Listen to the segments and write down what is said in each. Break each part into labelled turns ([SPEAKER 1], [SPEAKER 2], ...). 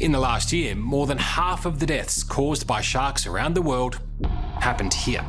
[SPEAKER 1] In the last year, more than half of the deaths caused by sharks around the world happened here.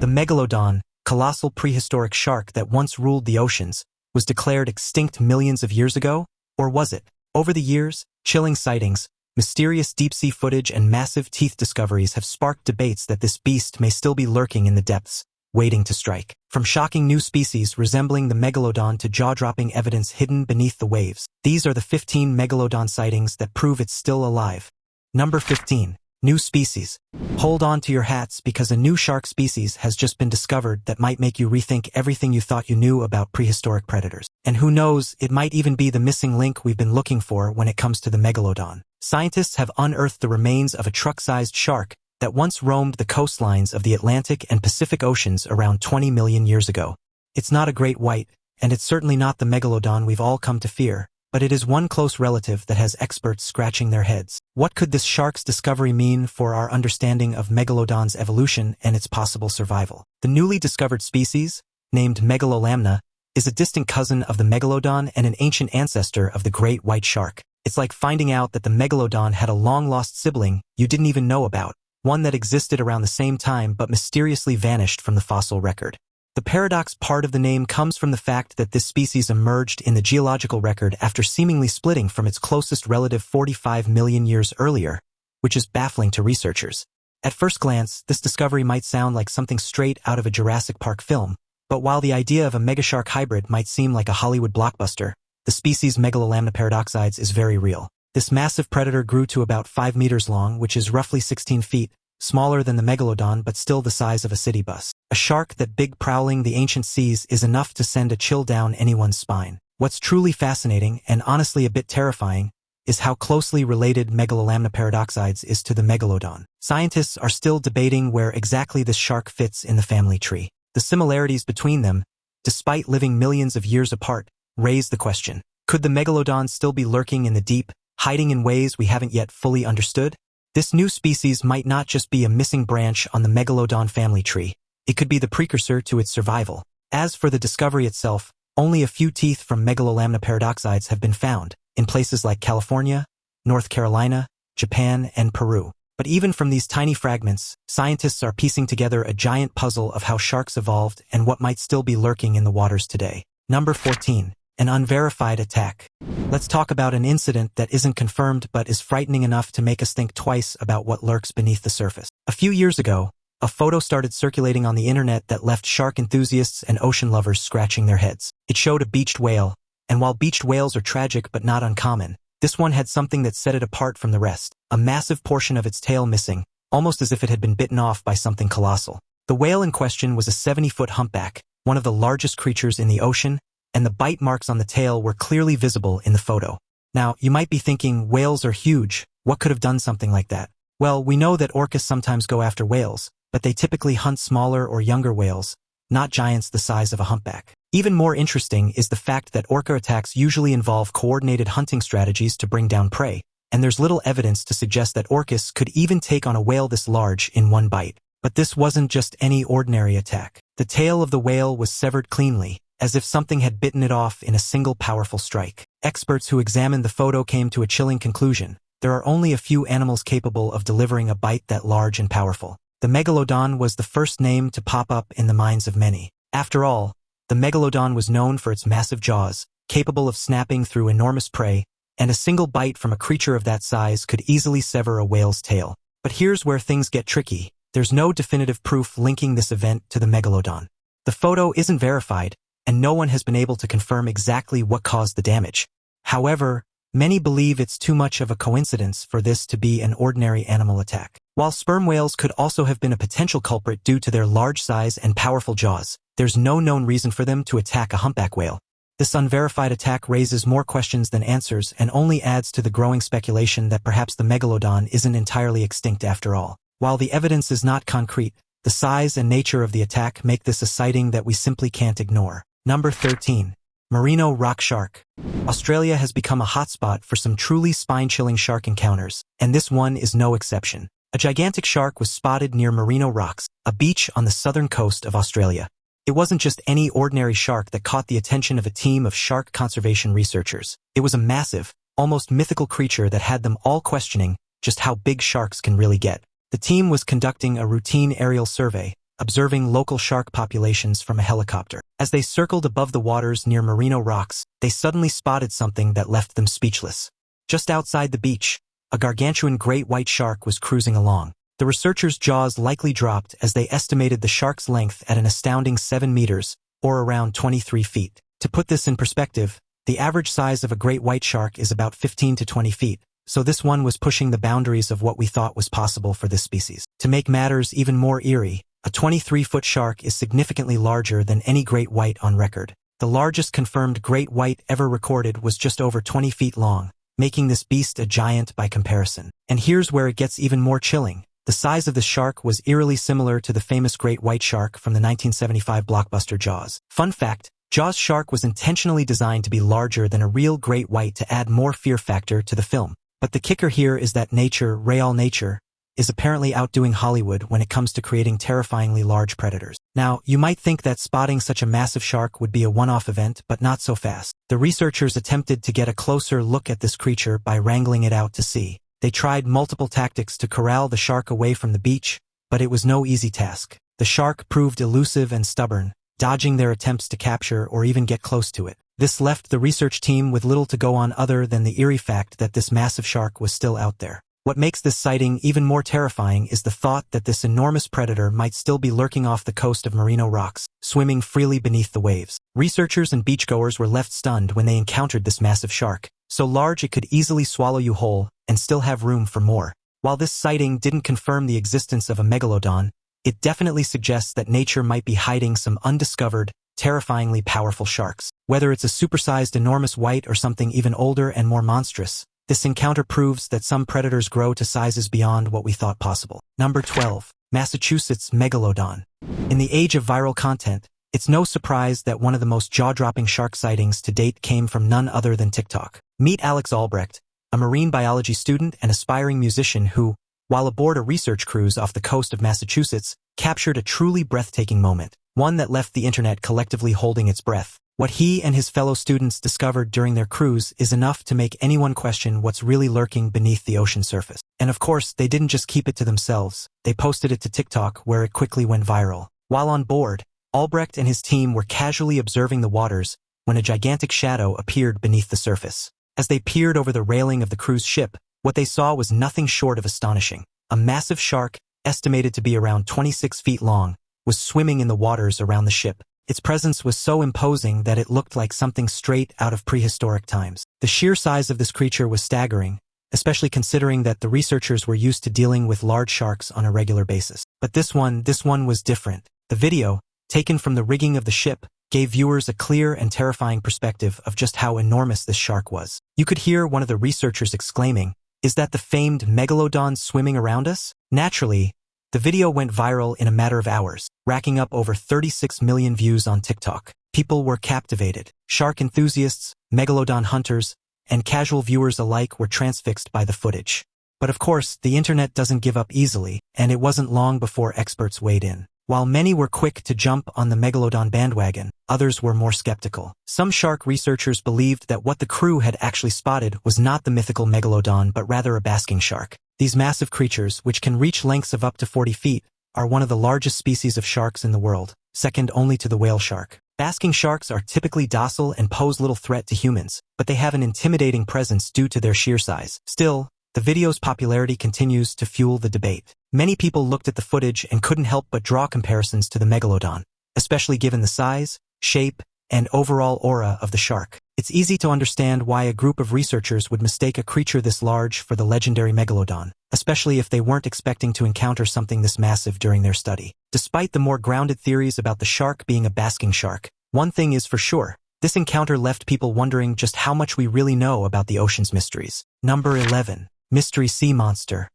[SPEAKER 2] The Megalodon, colossal prehistoric shark that once ruled the oceans, was declared extinct millions of years ago? Or was it? Over the years, chilling sightings, mysterious deep-sea footage, and massive teeth discoveries have sparked debates that this beast may still be lurking in the depths, waiting to strike. From shocking new species resembling the Megalodon to jaw-dropping evidence hidden beneath the waves, these are the 15 Megalodon sightings that prove it's still alive. Number 15. New species. Hold on to your hats because a new shark species has just been discovered that might make you rethink everything you thought you knew about prehistoric predators. And who knows, it might even be the missing link we've been looking for when it comes to the Megalodon. Scientists have unearthed the remains of a truck-sized shark that once roamed the coastlines of the Atlantic and Pacific Oceans around 20 million years ago. It's not a great white, and it's certainly not the Megalodon we've all come to fear, but it is one close relative that has experts scratching their heads. What could this shark's discovery mean for our understanding of Megalodon's evolution and its possible survival? The newly discovered species, named Megalolamna, is a distant cousin of the Megalodon and an ancient ancestor of the great white shark. It's like finding out that the Megalodon had a long-lost sibling you didn't even know about, one that existed around the same time but mysteriously vanished from the fossil record. The paradox part of the name comes from the fact that this species emerged in the geological record after seemingly splitting from its closest relative 45 million years earlier, which is baffling to researchers. At first glance, this discovery might sound like something straight out of a Jurassic Park film, but while the idea of a megashark hybrid might seem like a Hollywood blockbuster, the species Megalolamna paradoxides is very real. This massive predator grew to about 5 meters long, which is roughly 16 feet, smaller than the Megalodon but still the size of a city bus. A shark that big prowling the ancient seas is enough to send a chill down anyone's spine. What's truly fascinating, and honestly a bit terrifying, is how closely related Megalolamna paradoxides is to the Megalodon. Scientists are still debating where exactly this shark fits in the family tree. The similarities between them, despite living millions of years apart, raise the question: could the Megalodon still be lurking in the deep, hiding in ways we haven't yet fully understood? This new species might not just be a missing branch on the Megalodon family tree. It could be the precursor to its survival. As for the discovery itself, only a few teeth from Megalolamna paradoxides have been found, in places like California, North Carolina, Japan, and Peru. But even from these tiny fragments, scientists are piecing together a giant puzzle of how sharks evolved and what might still be lurking in the waters today. Number 14. An unverified attack. Let's talk about an incident that isn't confirmed but is frightening enough to make us think twice about what lurks beneath the surface. A few years ago, a photo started circulating on the internet that left shark enthusiasts and ocean lovers scratching their heads. It showed a beached whale, and while beached whales are tragic but not uncommon, this one had something that set it apart from the rest: a massive portion of its tail missing, almost as if it had been bitten off by something colossal. The whale in question was a 70-foot humpback, one of the largest creatures in the ocean, and the bite marks on the tail were clearly visible in the photo. Now, you might be thinking, whales are huge, what could have done something like that? Well, we know that orcas sometimes go after whales, but they typically hunt smaller or younger whales, not giants the size of a humpback. Even more interesting is the fact that orca attacks usually involve coordinated hunting strategies to bring down prey, and there's little evidence to suggest that orcas could even take on a whale this large in one bite. But this wasn't just any ordinary attack. The tail of the whale was severed cleanly, as if something had bitten it off in a single powerful strike. Experts who examined the photo came to a chilling conclusion: there are only a few animals capable of delivering a bite that large and powerful. The Megalodon was the first name to pop up in the minds of many. After all, the Megalodon was known for its massive jaws, capable of snapping through enormous prey, and a single bite from a creature of that size could easily sever a whale's tail. But here's where things get tricky. There's no definitive proof linking this event to the Megalodon. The photo isn't verified, and no one has been able to confirm exactly what caused the damage. However, many believe it's too much of a coincidence for this to be an ordinary animal attack. While sperm whales could also have been a potential culprit due to their large size and powerful jaws, there's no known reason for them to attack a humpback whale. This unverified attack raises more questions than answers and only adds to the growing speculation that perhaps the Megalodon isn't entirely extinct after all. While the evidence is not concrete, the size and nature of the attack make this a sighting that we simply can't ignore. Number 13. Marino Rock shark. Australia has become a hotspot for some truly spine-chilling shark encounters, and this one is no exception. A gigantic shark was spotted near Marino Rocks, a beach on the southern coast of Australia. It wasn't just any ordinary shark that caught the attention of a team of shark conservation researchers. It was a massive, almost mythical creature that had them all questioning just how big sharks can really get. The team was conducting a routine aerial survey, observing local shark populations from a helicopter. As they circled above the waters near Marino Rocks, they suddenly spotted something that left them speechless. Just outside the beach, a gargantuan great white shark was cruising along. The researchers' jaws likely dropped as they estimated the shark's length at an astounding 7 meters, or around 23 feet. To put this in perspective, the average size of a great white shark is about 15 to 20 feet, so this one was pushing the boundaries of what we thought was possible for this species. To make matters even more eerie, a 23-foot shark is significantly larger than any great white on record. The largest confirmed great white ever recorded was just over 20 feet long, making this beast a giant by comparison. And here's where it gets even more chilling. The size of the shark was eerily similar to the famous great white shark from the 1975 blockbuster Jaws. Fun fact, Jaws' shark was intentionally designed to be larger than a real great white to add more fear factor to the film. But the kicker here is that nature, real nature, is apparently outdoing Hollywood when it comes to creating terrifyingly large predators. Now, you might think that spotting such a massive shark would be a one-off event, but not so fast. The researchers attempted to get a closer look at this creature by wrangling it out to sea. They tried multiple tactics to corral the shark away from the beach, but it was no easy task. The shark proved elusive and stubborn, dodging their attempts to capture or even get close to it. This left the research team with little to go on other than the eerie fact that this massive shark was still out there. What makes this sighting even more terrifying is the thought that this enormous predator might still be lurking off the coast of Marino Rocks, swimming freely beneath the waves. Researchers and beachgoers were left stunned when they encountered this massive shark, so large it could easily swallow you whole and still have room for more. While this sighting didn't confirm the existence of a megalodon, it definitely suggests that nature might be hiding some undiscovered, terrifyingly powerful sharks. Whether it's a supersized enormous white or something even older and more monstrous, this encounter proves that some predators grow to sizes beyond what we thought possible. Number 12. Massachusetts Megalodon. In the age of viral content, it's no surprise that one of the most jaw-dropping shark sightings to date came from none other than TikTok. Meet Alex Albrecht, a marine biology student and aspiring musician who, while aboard a research cruise off the coast of Massachusetts, captured a truly breathtaking moment, one that left the internet collectively holding its breath. What he and his fellow students discovered during their cruise is enough to make anyone question what's really lurking beneath the ocean surface. And of course, they didn't just keep it to themselves. They posted it to TikTok, where it quickly went viral. While on board, Albrecht and his team were casually observing the waters when a gigantic shadow appeared beneath the surface. As they peered over the railing of the cruise ship, what they saw was nothing short of astonishing. A massive shark, estimated to be around 26 feet long, was swimming in the waters around the ship. Its presence was so imposing that it looked like something straight out of prehistoric times. The sheer size of this creature was staggering, especially considering that the researchers were used to dealing with large sharks on a regular basis. But this one was different. The video, taken from the rigging of the ship, gave viewers a clear and terrifying perspective of just how enormous this shark was. You could hear one of the researchers exclaiming, "Is that the famed Megalodon swimming around us?" Naturally, the video went viral in a matter of hours, racking up over 36 million views on TikTok. People were captivated. Shark enthusiasts, Megalodon hunters, and casual viewers alike were transfixed by the footage. But of course, the internet doesn't give up easily, and it wasn't long before experts weighed in. While many were quick to jump on the Megalodon bandwagon, others were more skeptical. Some shark researchers believed that what the crew had actually spotted was not the mythical Megalodon but rather a basking shark. These massive creatures, which can reach lengths of up to 40 feet, are one of the largest species of sharks in the world, second only to the whale shark. Basking sharks are typically docile and pose little threat to humans, but they have an intimidating presence due to their sheer size. Still, the video's popularity continues to fuel the debate. Many people looked at the footage and couldn't help but draw comparisons to the Megalodon, especially given the size, shape, and overall aura of the shark. It's easy to understand why a group of researchers would mistake a creature this large for the legendary Megalodon, especially if they weren't expecting to encounter something this massive during their study. Despite the more grounded theories about the shark being a basking shark, one thing is for sure: this encounter left people wondering just how much we really know about the ocean's mysteries. Number 11. Mystery Sea Monster.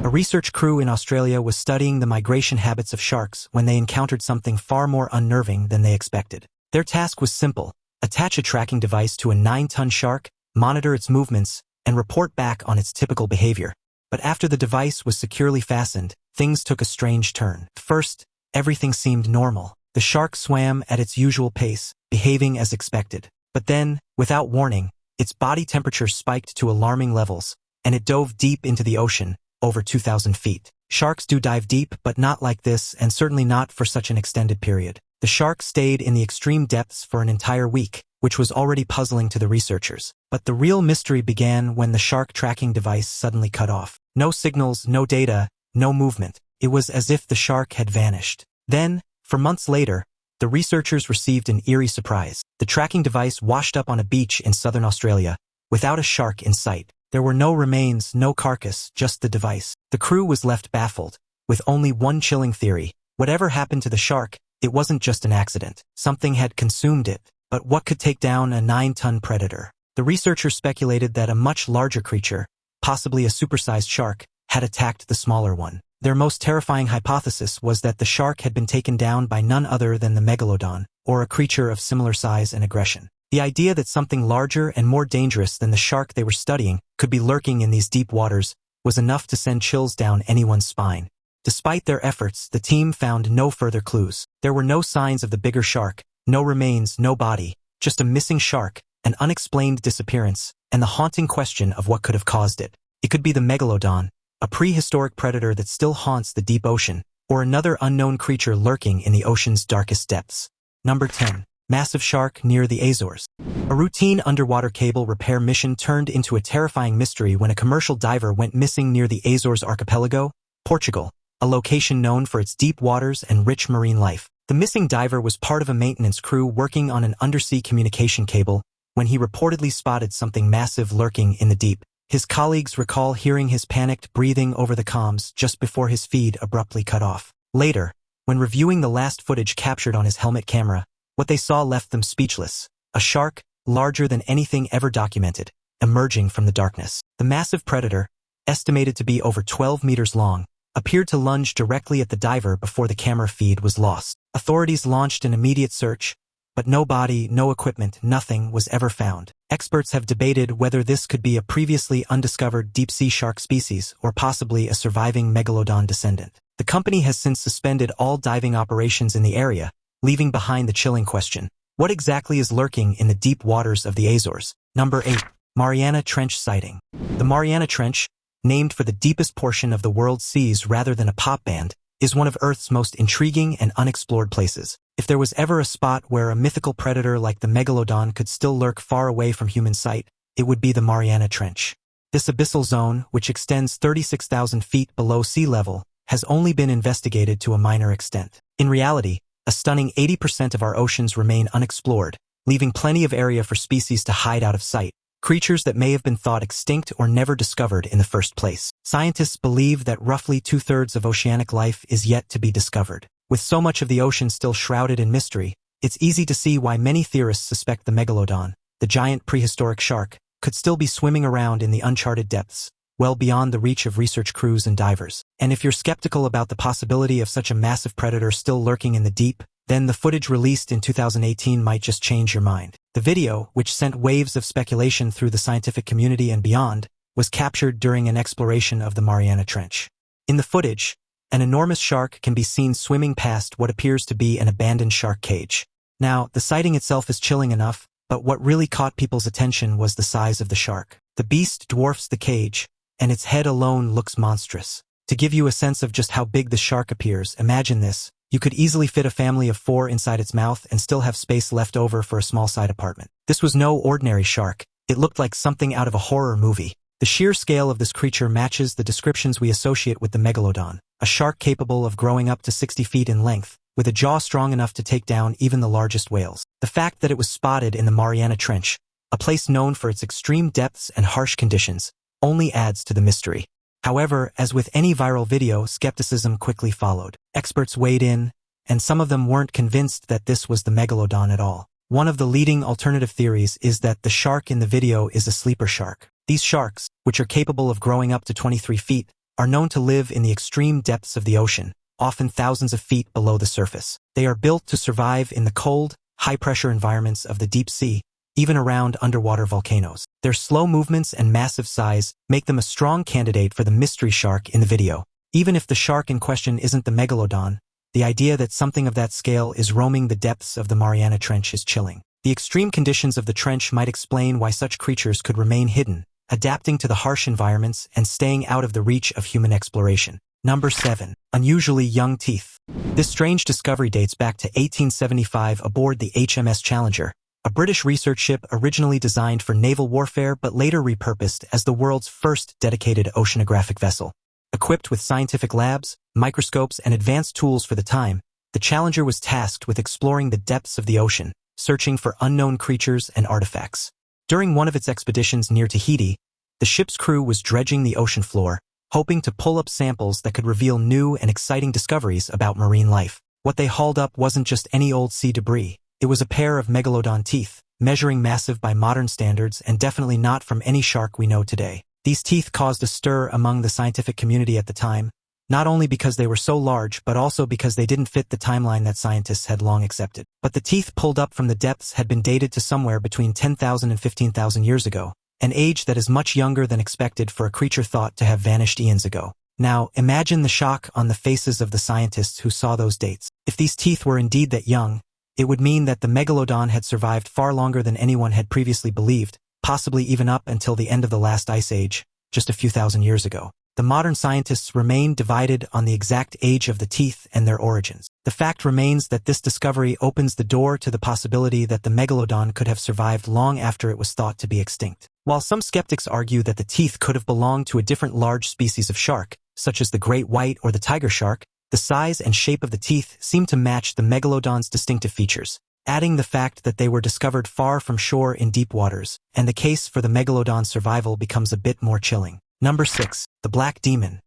[SPEAKER 2] A research crew in Australia was studying the migration habits of sharks when they encountered something far more unnerving than they expected. Their task was simple: attach a tracking device to a 9-ton shark, monitor its movements, and report back on its typical behavior. But after the device was securely fastened, things took a strange turn. First, everything seemed normal. The shark swam at its usual pace, behaving as expected. But then, without warning, Its body temperature spiked to alarming levels, and it dove deep into the ocean, over 2,000 feet. Sharks do dive deep, but not like this, and certainly not for such an extended period. The shark stayed in the extreme depths for an entire week, which was already puzzling to the researchers. But the real mystery began when the shark tracking device suddenly cut off. No signals, no data, no movement. It was as if the shark had vanished. Then, for months later, the researchers received an eerie surprise. The tracking device washed up on a beach in southern Australia, without a shark in sight. There were no remains, no carcass, just the device. The crew was left baffled, with only one chilling theory. Whatever happened to the shark, it wasn't just an accident. Something had consumed it. But what could take down a 9-ton predator? The researchers speculated that a much larger creature, possibly a supersized shark, had attacked the smaller one. Their most terrifying hypothesis was that the shark had been taken down by none other than the Megalodon, or a creature of similar size and aggression. The idea that something larger and more dangerous than the shark they were studying could be lurking in these deep waters was enough to send chills down anyone's spine. Despite their efforts, the team found no further clues. There were no signs of the bigger shark, no remains, no body, just a missing shark, an unexplained disappearance, and the haunting question of what could have caused it. It could be the Megalodon, a prehistoric predator that still haunts the deep ocean, or another unknown creature lurking in the ocean's darkest depths. Number 10. Massive shark near the Azores. A routine underwater cable repair mission turned into a terrifying mystery when a commercial diver went missing near the Azores archipelago, Portugal, a location known for its deep waters and rich marine life. The missing diver was part of a maintenance crew working on an undersea communication cable when he reportedly spotted something massive lurking in the deep. His colleagues recall hearing his panicked breathing over the comms just before his feed abruptly cut off. Later, when reviewing the last footage captured on his helmet camera, what they saw left them speechless. A shark, larger than anything ever documented, emerging from the darkness. The massive predator, estimated to be over 12 meters long, appeared to lunge directly at the diver before the camera feed was lost. Authorities launched an immediate search, but no body, no equipment, nothing was ever found. Experts have debated whether this could be a previously undiscovered deep-sea shark species or possibly a surviving Megalodon descendant. The company has since suspended all diving operations in the area, leaving behind the chilling question: what exactly is lurking in the deep waters of the Azores? Number 8. Mariana Trench sighting. The Mariana Trench, named for the deepest portion of the world's seas rather than a pop band, is one of Earth's most intriguing and unexplored places. If there was ever a spot where a mythical predator like the Megalodon could still lurk far away from human sight, it would be the Mariana Trench. This abyssal zone, which extends 36,000 feet below sea level, has only been investigated to a minor extent. In reality, a stunning 80% of our oceans remain unexplored, leaving plenty of area for species to hide out of sight, creatures that may have been thought extinct or never discovered in the first place. Scientists believe that roughly 2/3 of oceanic life is yet to be discovered. With so much of the ocean still shrouded in mystery, it's easy to see why many theorists suspect the Megalodon, the giant prehistoric shark, could still be swimming around in the uncharted depths, well beyond the reach of research crews and divers. And if you're skeptical about the possibility of such a massive predator still lurking in the deep, then the footage released in 2018 might just change your mind. The video, which sent waves of speculation through the scientific community and beyond, was captured during an exploration of the Mariana Trench. In the footage, an enormous shark can be seen swimming past what appears to be an abandoned shark cage. Now, the sighting itself is chilling enough, but what really caught people's attention was the size of the shark. The beast dwarfs the cage, and its head alone looks monstrous. To give you a sense of just how big the shark appears, imagine this. You could easily fit a family of 4 inside its mouth and still have space left over for a small side apartment. This was no ordinary shark. It looked like something out of a horror movie. The sheer scale of this creature matches the descriptions we associate with the Megalodon, a shark capable of growing up to 60 feet in length, with a jaw strong enough to take down even the largest whales. The fact that it was spotted in the Mariana Trench, a place known for its extreme depths and harsh conditions, only adds to the mystery. However, as with any viral video, skepticism quickly followed. Experts weighed in, and some of them weren't convinced that this was the Megalodon at all. One of the leading alternative theories is that the shark in the video is a sleeper shark. These sharks, which are capable of growing up to 23 feet, are known to live in the extreme depths of the ocean, often thousands of feet below the surface. They are built to survive in the cold, high-pressure environments of the deep sea, even around underwater volcanoes. Their slow movements and massive size make them a strong candidate for the mystery shark in the video. Even if the shark in question isn't the Megalodon, the idea that something of that scale is roaming the depths of the Mariana Trench is chilling. The extreme conditions of the trench might explain why such creatures could remain hidden, adapting to the harsh environments and staying out of the reach of human exploration. Number 7. Unusually young teeth. This strange discovery dates back to 1875 aboard the HMS Challenger, a British research ship originally designed for naval warfare but later repurposed as the world's first dedicated oceanographic vessel. Equipped with scientific labs, microscopes, and advanced tools for the time, the Challenger was tasked with exploring the depths of the ocean, searching for unknown creatures and artifacts. During one of its expeditions near Tahiti, the ship's crew was dredging the ocean floor, hoping to pull up samples that could reveal new and exciting discoveries about marine life. What they hauled up wasn't just any old sea debris. It was a pair of Megalodon teeth, measuring massive by modern standards and definitely not from any shark we know today. These teeth caused a stir among the scientific community at the time, not only because they were so large but also because they didn't fit the timeline that scientists had long accepted. But the teeth pulled up from the depths had been dated to somewhere between 10,000 and 15,000 years ago, an age that is much younger than expected for a creature thought to have vanished eons ago. Now, imagine the shock on the faces of the scientists who saw those dates. If these teeth were indeed that young, it would mean that the Megalodon had survived far longer than anyone had previously believed, possibly even up until the end of the last ice age, just a few thousand years ago. The modern scientists remain divided on the exact age of the teeth and their origins. The fact remains that this discovery opens the door to the possibility that the Megalodon could have survived long after it was thought to be extinct. While some skeptics argue that the teeth could have belonged to a different large species of shark, such as the great white or the tiger shark, the size and shape of the teeth seem to match the Megalodon's distinctive features, adding the fact that they were discovered far from shore in deep waters, and the case for the Megalodon's survival becomes a bit more chilling. Number 6. The Black Demon.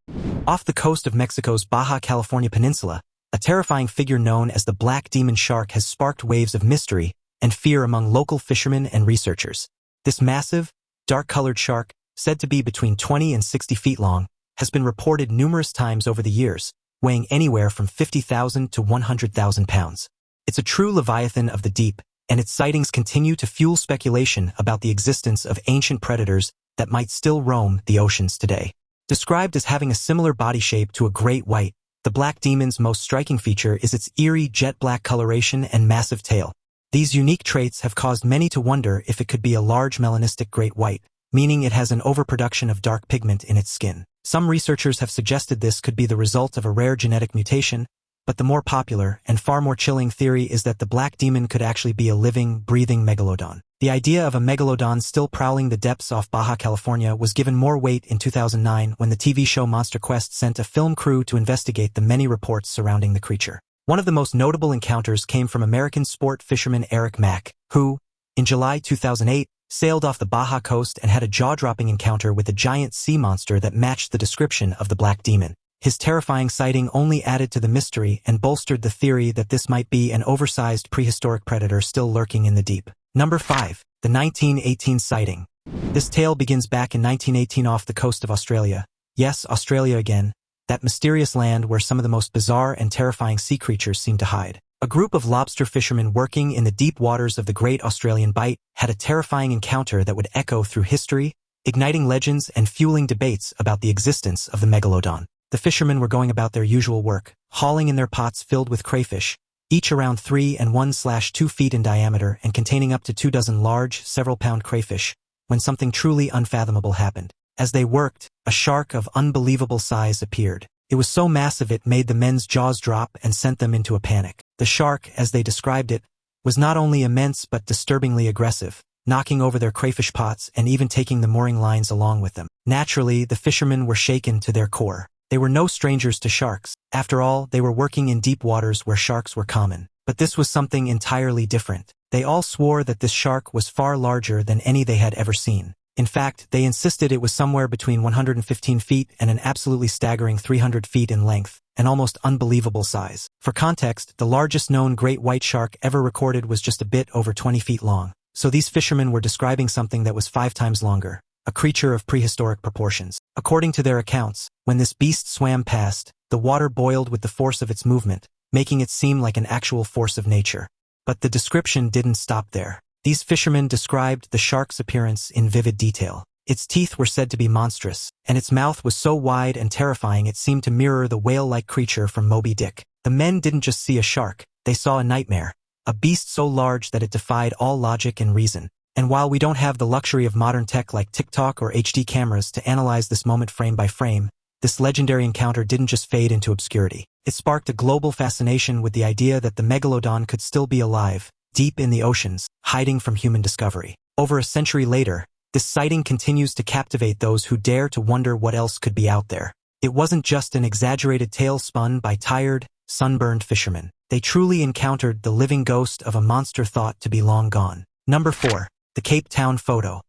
[SPEAKER 2] Off the coast of Mexico's Baja California Peninsula, a terrifying figure known as the Black Demon shark has sparked waves of mystery and fear among local fishermen and researchers. This massive, dark-colored shark, said to be between 20 and 60 feet long, has been reported numerous times over the years, weighing anywhere from 50,000 to 100,000 pounds. It's a true leviathan of the deep, and its sightings continue to fuel speculation about the existence of ancient predators that might still roam the oceans today. Described as having a similar body shape to a great white, the Black Demon's most striking feature is its eerie jet-black coloration and massive tail. These unique traits have caused many to wonder if it could be a large melanistic great white, meaning it has an overproduction of dark pigment in its skin. Some researchers have suggested this could be the result of a rare genetic mutation, but the more popular and far more chilling theory is that the Black Demon could actually be a living, breathing Megalodon. The idea of a Megalodon still prowling the depths off Baja California was given more weight in 2009 when the TV show Monster Quest sent a film crew to investigate the many reports surrounding the creature. One of the most notable encounters came from American sport fisherman Eric Mack, who, in July 2008, sailed off the Baja coast and had a jaw-dropping encounter with a giant sea monster that matched the description of the Black Demon. His terrifying sighting only added to the mystery and bolstered the theory that this might be an oversized prehistoric predator still lurking in the deep. Number 5. The 1918 sighting. This tale begins back in 1918 off the coast of Australia. Yes, Australia again, that mysterious land where some of the most bizarre and terrifying sea creatures seem to hide. A group of lobster fishermen working in the deep waters of the Great Australian Bight had a terrifying encounter that would echo through history, igniting legends and fueling debates about the existence of the Megalodon. The fishermen were going about their usual work, hauling in their pots filled with crayfish, each around 3 and 1/2 feet in diameter and containing up to 24 large, several-pound crayfish, when something truly unfathomable happened. As they worked, a shark of unbelievable size appeared. It was so massive it made the men's jaws drop and sent them into a panic. The shark, as they described it, was not only immense but disturbingly aggressive, knocking over their crayfish pots and even taking the mooring lines along with them. Naturally, the fishermen were shaken to their core. They were no strangers to sharks. After all, they were working in deep waters where sharks were common. But this was something entirely different. They all swore that this shark was far larger than any they had ever seen. In fact, they insisted it was somewhere between 115 feet and an absolutely staggering 300 feet in length, an almost unbelievable size. For context, the largest known great white shark ever recorded was just a bit over 20 feet long. So these fishermen were describing something that was 5 times longer, a creature of prehistoric proportions. According to their accounts, when this beast swam past, the water boiled with the force of its movement, making it seem like an actual force of nature. But the description didn't stop there. These fishermen described the shark's appearance in vivid detail. Its teeth were said to be monstrous, and its mouth was so wide and terrifying it seemed to mirror the whale-like creature from Moby Dick. The men didn't just see a shark, they saw a nightmare, a beast so large that it defied all logic and reason. And while we don't have the luxury of modern tech like TikTok or HD cameras to analyze this moment frame by frame, this legendary encounter didn't just fade into obscurity. It sparked a global fascination with the idea that the Megalodon could still be alive, deep in the oceans, hiding from human discovery. Over a century later, this sighting continues to captivate those who dare to wonder what else could be out there. It wasn't just an exaggerated tale spun by tired, sunburned fishermen. They truly encountered the living ghost of a monster thought to be long gone. Number 4. The Cape Town photo.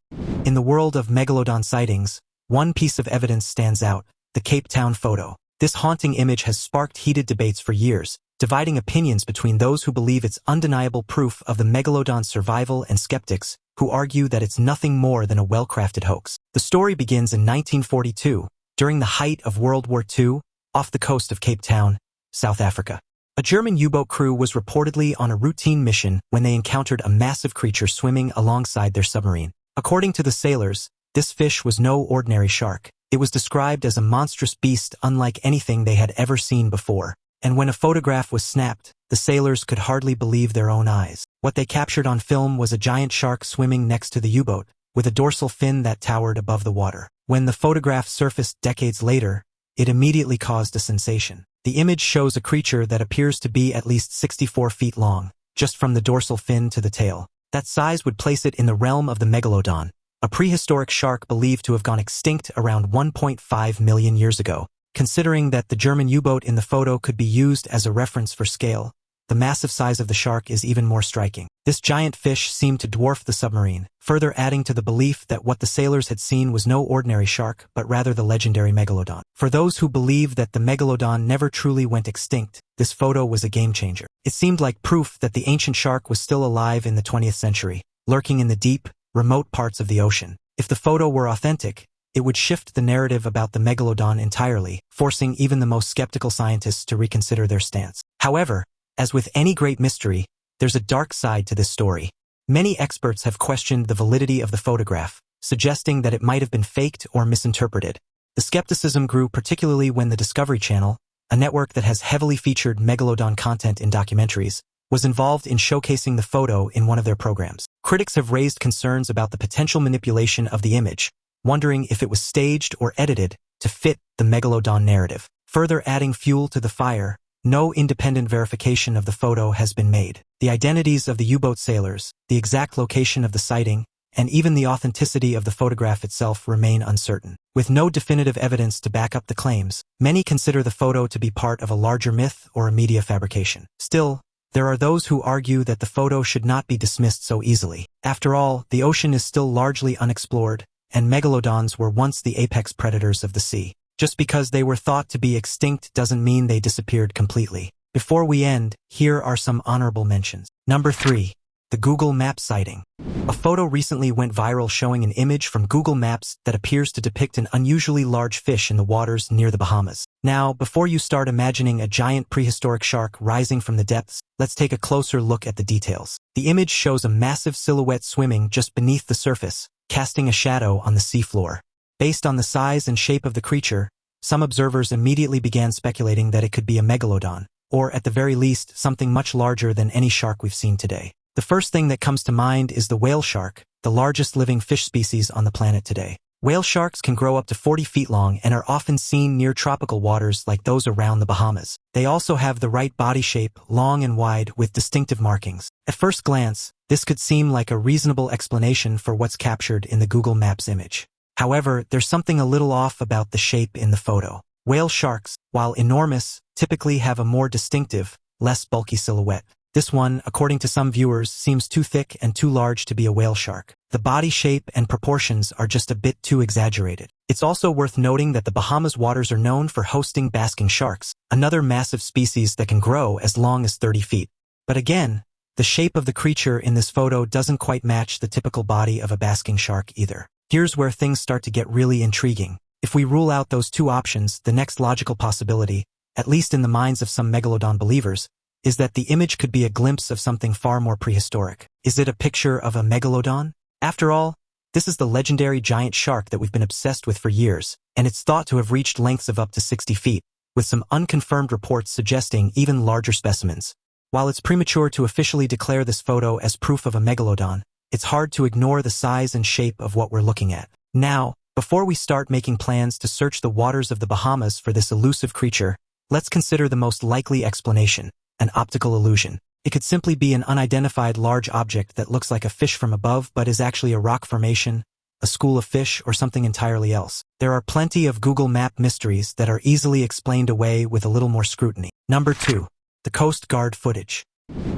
[SPEAKER 2] In the world of Megalodon sightings, one piece of evidence stands out: the Cape Town photo. This haunting image has sparked heated debates for years, dividing opinions between those who believe it's undeniable proof of the Megalodon's survival and skeptics who argue that it's nothing more than a well-crafted hoax. The story begins in 1942, during the height of World War II, off the coast of Cape Town, South Africa. A German U-boat crew was reportedly on a routine mission when they encountered a massive creature swimming alongside their submarine. According to the sailors, this fish was no ordinary shark. It was described as a monstrous beast unlike anything they had ever seen before. And when a photograph was snapped, the sailors could hardly believe their own eyes. What they captured on film was a giant shark swimming next to the U-boat, with a dorsal fin that towered above the water. When the photograph surfaced decades later, it immediately caused a sensation. The image shows a creature that appears to be at least 64 feet long, just from the dorsal fin to the tail. That size would place it in the realm of the Megalodon, a prehistoric shark believed to have gone extinct around 1.5 million years ago. Considering that the German U-boat in the photo could be used as a reference for scale, the massive size of the shark is even more striking. This giant fish seemed to dwarf the submarine, further adding to the belief that what the sailors had seen was no ordinary shark, but rather the legendary Megalodon. For those who believe that the Megalodon never truly went extinct, this photo was a game-changer. It seemed like proof that the ancient shark was still alive in the 20th century, lurking in the deep, remote parts of the ocean. If the photo were authentic, it would shift the narrative about the Megalodon entirely, forcing even the most skeptical scientists to reconsider their stance. However, as with any great mystery, there's a dark side to this story. Many experts have questioned the validity of the photograph, suggesting that it might have been faked or misinterpreted. The skepticism grew particularly when the Discovery Channel, a network that has heavily featured Megalodon content in documentaries, was involved in showcasing the photo in one of their programs. Critics have raised concerns about the potential manipulation of the image, wondering if it was staged or edited to fit the Megalodon narrative. Further adding fuel to the fire, no independent verification of the photo has been made. The identities of the U-boat sailors, the exact location of the sighting, and even the authenticity of the photograph itself remain uncertain. With no definitive evidence to back up the claims, many consider the photo to be part of a larger myth or a media fabrication. Still, there are those who argue that the photo should not be dismissed so easily. After all, the ocean is still largely unexplored, and Megalodons were once the apex predators of the sea. Just because they were thought to be extinct doesn't mean they disappeared completely. Before we end, here are some honorable mentions. Number 3. The Google Maps sighting. A photo recently went viral showing an image from Google Maps that appears to depict an unusually large fish in the waters near the Bahamas. Now, before you start imagining a giant prehistoric shark rising from the depths, let's take a closer look at the details. The image shows a massive silhouette swimming just beneath the surface, casting a shadow on the seafloor. Based on the size and shape of the creature, some observers immediately began speculating that it could be a Megalodon, or at the very least, something much larger than any shark we've seen today. The first thing that comes to mind is the whale shark, the largest living fish species on the planet today. Whale sharks can grow up to 40 feet long and are often seen near tropical waters like those around the Bahamas. They also have the right body shape, long and wide, with distinctive markings. At first glance, this could seem like a reasonable explanation for what's captured in the Google Maps image. However, there's something a little off about the shape in the photo. Whale sharks, while enormous, typically have a more distinctive, less bulky silhouette. This one, according to some viewers, seems too thick and too large to be a whale shark. The body shape and proportions are just a bit too exaggerated. It's also worth noting that the Bahamas waters are known for hosting basking sharks, another massive species that can grow as long as 30 feet. But again, the shape of the creature in this photo doesn't quite match the typical body of a basking shark either. Here's where things start to get really intriguing. If we rule out those two options, the next logical possibility, at least in the minds of some Megalodon believers, is that the image could be a glimpse of something far more prehistoric. Is it a picture of a Megalodon? After all, this is the legendary giant shark that we've been obsessed with for years, and it's thought to have reached lengths of up to 60 feet, with some unconfirmed reports suggesting even larger specimens. While it's premature to officially declare this photo as proof of a megalodon, it's hard to ignore the size and shape of what we're looking at. Now, before we start making plans to search the waters of the Bahamas for this elusive creature, let's consider the most likely explanation, an optical illusion. It could simply be an unidentified large object that looks like a fish from above but is actually a rock formation, a school of fish, or something entirely else. There are plenty of Google Map mysteries that are easily explained away with a little more scrutiny. Number 2. The Coast Guard footage.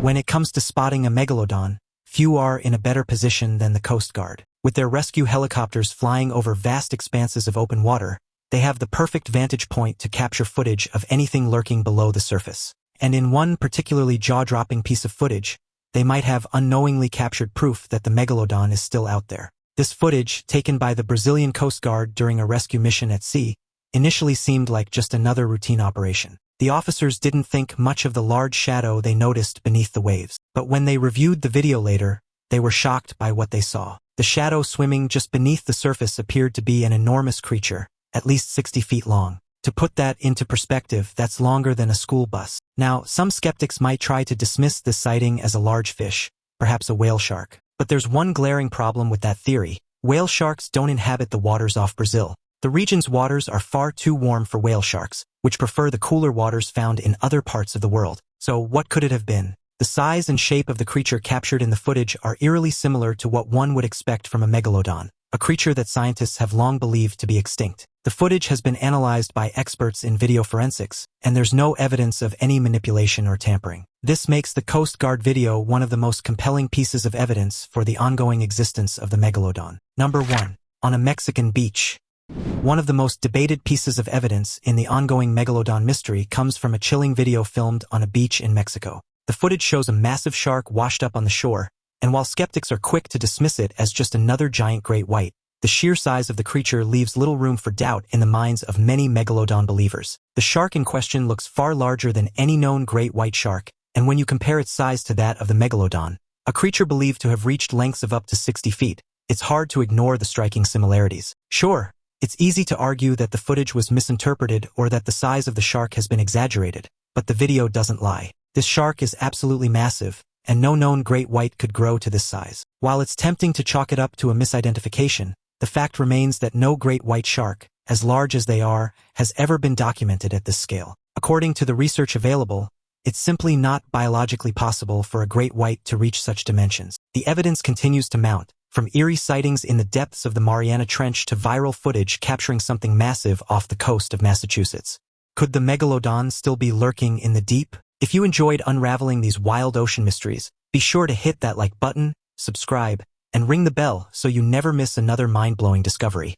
[SPEAKER 2] When it comes to spotting a megalodon, few are in a better position than the Coast Guard. With their rescue helicopters flying over vast expanses of open water, they have the perfect vantage point to capture footage of anything lurking below the surface. And in one particularly jaw-dropping piece of footage, they might have unknowingly captured proof that the megalodon is still out there. This footage, taken by the Brazilian Coast Guard during a rescue mission at sea, initially seemed like just another routine operation. The officers didn't think much of the large shadow they noticed beneath the waves. But when they reviewed the video later, they were shocked by what they saw. The shadow swimming just beneath the surface appeared to be an enormous creature, at least 60 feet long. To put that into perspective, that's longer than a school bus. Now, some skeptics might try to dismiss this sighting as a large fish, perhaps a whale shark. But there's one glaring problem with that theory. Whale sharks don't inhabit the waters off Brazil. The region's waters are far too warm for whale sharks, which prefer the cooler waters found in other parts of the world. So what could it have been? The size and shape of the creature captured in the footage are eerily similar to what one would expect from a megalodon, a creature that scientists have long believed to be extinct. The footage has been analyzed by experts in video forensics, and there's no evidence of any manipulation or tampering. This makes the Coast Guard video one of the most compelling pieces of evidence for the ongoing existence of the megalodon. Number 1. On a Mexican beach. One of the most debated pieces of evidence in the ongoing megalodon mystery comes from a chilling video filmed on a beach in Mexico. The footage shows a massive shark washed up on the shore, and while skeptics are quick to dismiss it as just another giant great white, the sheer size of the creature leaves little room for doubt in the minds of many megalodon believers. The shark in question looks far larger than any known great white shark, and when you compare its size to that of the megalodon, a creature believed to have reached lengths of up to 60 feet, it's hard to ignore the striking similarities. Sure, it's easy to argue that the footage was misinterpreted or that the size of the shark has been exaggerated, but the video doesn't lie. This shark is absolutely massive, and no known great white could grow to this size. While it's tempting to chalk it up to a misidentification, the fact remains that no great white shark, as large as they are, has ever been documented at this scale. According to the research available, it's simply not biologically possible for a great white to reach such dimensions. The evidence continues to mount, from eerie sightings in the depths of the Mariana Trench to viral footage capturing something massive off the coast of Massachusetts. Could the megalodon still be lurking in the deep? If you enjoyed unraveling these wild ocean mysteries, be sure to hit that like button, subscribe, and ring the bell so you never miss another mind-blowing discovery.